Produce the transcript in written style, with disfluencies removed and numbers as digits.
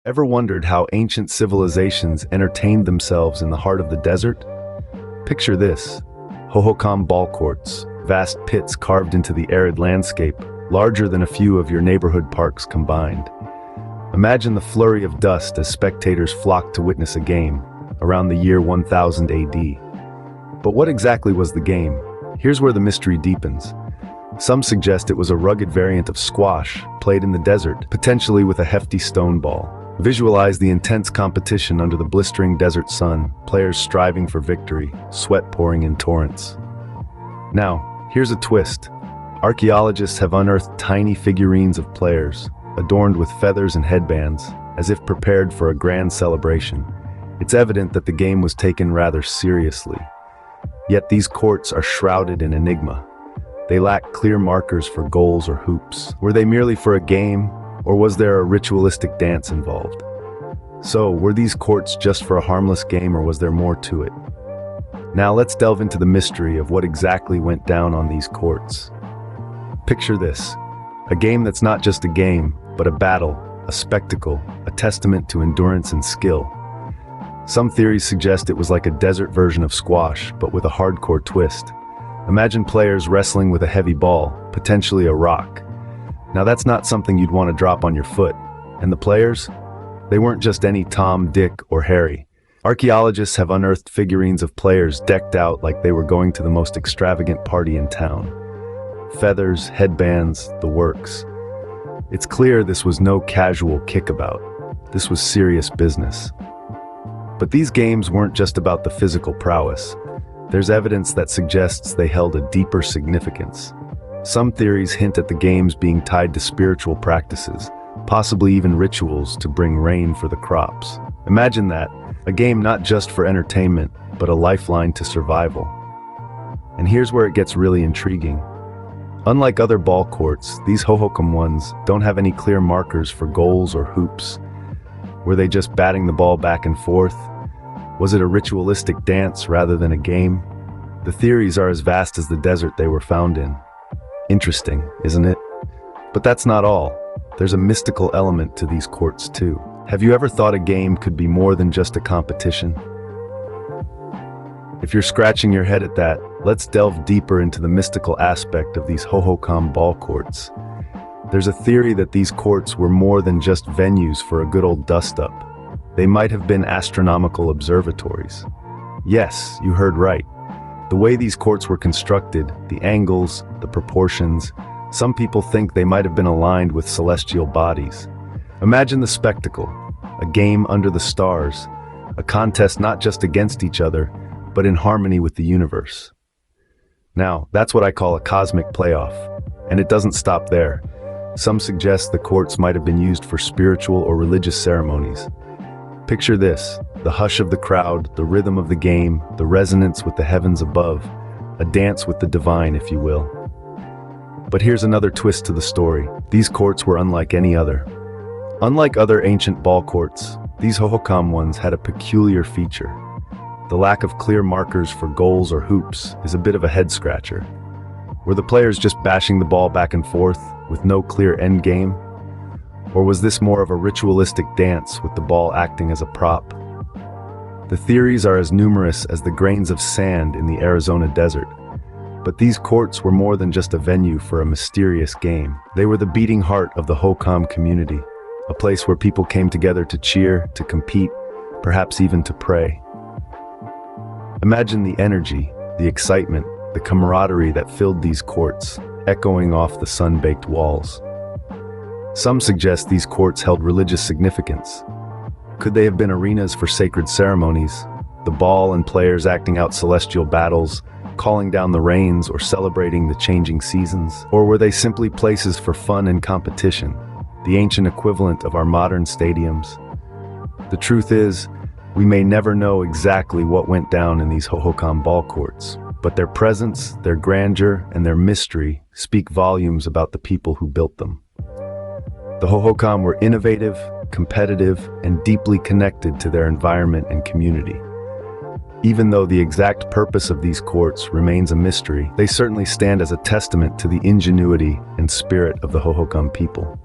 Ever wondered how ancient civilizations entertained themselves in the heart of the desert? Picture this: Hohokam Ballcourts, vast pits carved into the arid landscape, larger than a few of your neighborhood parks combined. Imagine the flurry of dust as spectators flocked to witness a game, around the year 1000 AD. But what exactly was the game? Here's where the mystery deepens. Some suggest it was a rugged variant of squash, played in the desert, potentially with a hefty stone ball. Visualize the intense competition under the blistering desert sun, players striving for victory, sweat pouring in torrents. Now, here's a twist. Archaeologists have unearthed tiny figurines of players, adorned with feathers and headbands, as if prepared for a grand celebration. It's evident that the game was taken rather seriously. Yet these courts are shrouded in enigma. They lack clear markers for goals or hoops. Were they merely for a game, or was there a ritualistic dance involved? So, were these courts just for a harmless game, or was there more to it? Now let's delve into the mystery of what exactly went down on these courts. Picture this: a game that's not just a game, but a battle, a spectacle, a testament to endurance and skill. Some theories suggest it was like a desert version of squash, but with a hardcore twist. Imagine players wrestling with a heavy ball, potentially a rock. Now that's not something you'd want to drop on your foot. And the players? They weren't just any Tom, Dick, or Harry. Archaeologists have unearthed figurines of players decked out like they were going to the most extravagant party in town. Feathers, headbands, the works. It's clear this was no casual kickabout. This was serious business. But these games weren't just about the physical prowess. There's evidence that suggests they held a deeper significance. Some theories hint at the games being tied to spiritual practices, possibly even rituals to bring rain for the crops. Imagine that, a game not just for entertainment, but a lifeline to survival. And here's where it gets really intriguing. Unlike other ball courts, these Hohokam ones don't have any clear markers for goals or hoops. Were they just batting the ball back and forth? Was it a ritualistic dance rather than a game? The theories are as vast as the desert they were found in. Interesting, isn't it? But that's not all. There's a mystical element to these courts too. Have you ever thought a game could be more than just a competition? If you're scratching your head at that, let's delve deeper into the mystical aspect of these Hohokam ball courts. There's a theory that these courts were more than just venues for a good old dust-up. They might have been astronomical observatories. Yes, you heard right. The way these courts were constructed, the angles, the proportions, some people think they might have been aligned with celestial bodies. Imagine the spectacle, a game under the stars, a contest not just against each other, but in harmony with the universe. Now, that's what I call a cosmic playoff, and it doesn't stop there. Some suggest the courts might have been used for spiritual or religious ceremonies. Picture this: the hush of the crowd, the rhythm of the game, the resonance with the heavens above, a dance with the divine, if you will. But here's another twist to the story. These courts were unlike any other. Unlike other ancient ball courts, these Hohokam ones had a peculiar feature. The lack of clear markers for goals or hoops is a bit of a head-scratcher. Were the players just bashing the ball back and forth, with no clear end game? Or was this more of a ritualistic dance with the ball acting as a prop? The theories are as numerous as the grains of sand in the Arizona desert. But these courts were more than just a venue for a mysterious game. They were the beating heart of the Hohokam community, a place where people came together to cheer, to compete, perhaps even to pray. Imagine the energy, the excitement, the camaraderie that filled these courts, echoing off the sun-baked walls. Some suggest these courts held religious significance. Could they have been arenas for sacred ceremonies, the ball and players acting out celestial battles, calling down the rains or celebrating the changing seasons? Or were they simply places for fun and competition, the ancient equivalent of our modern stadiums? The truth is, we may never know exactly what went down in these Hohokam ball courts, but their presence, their grandeur, and their mystery speak volumes about the people who built them. The Hohokam were innovative, competitive, and deeply connected to their environment and community. Even though the exact purpose of these courts remains a mystery, they certainly stand as a testament to the ingenuity and spirit of the Hohokam people.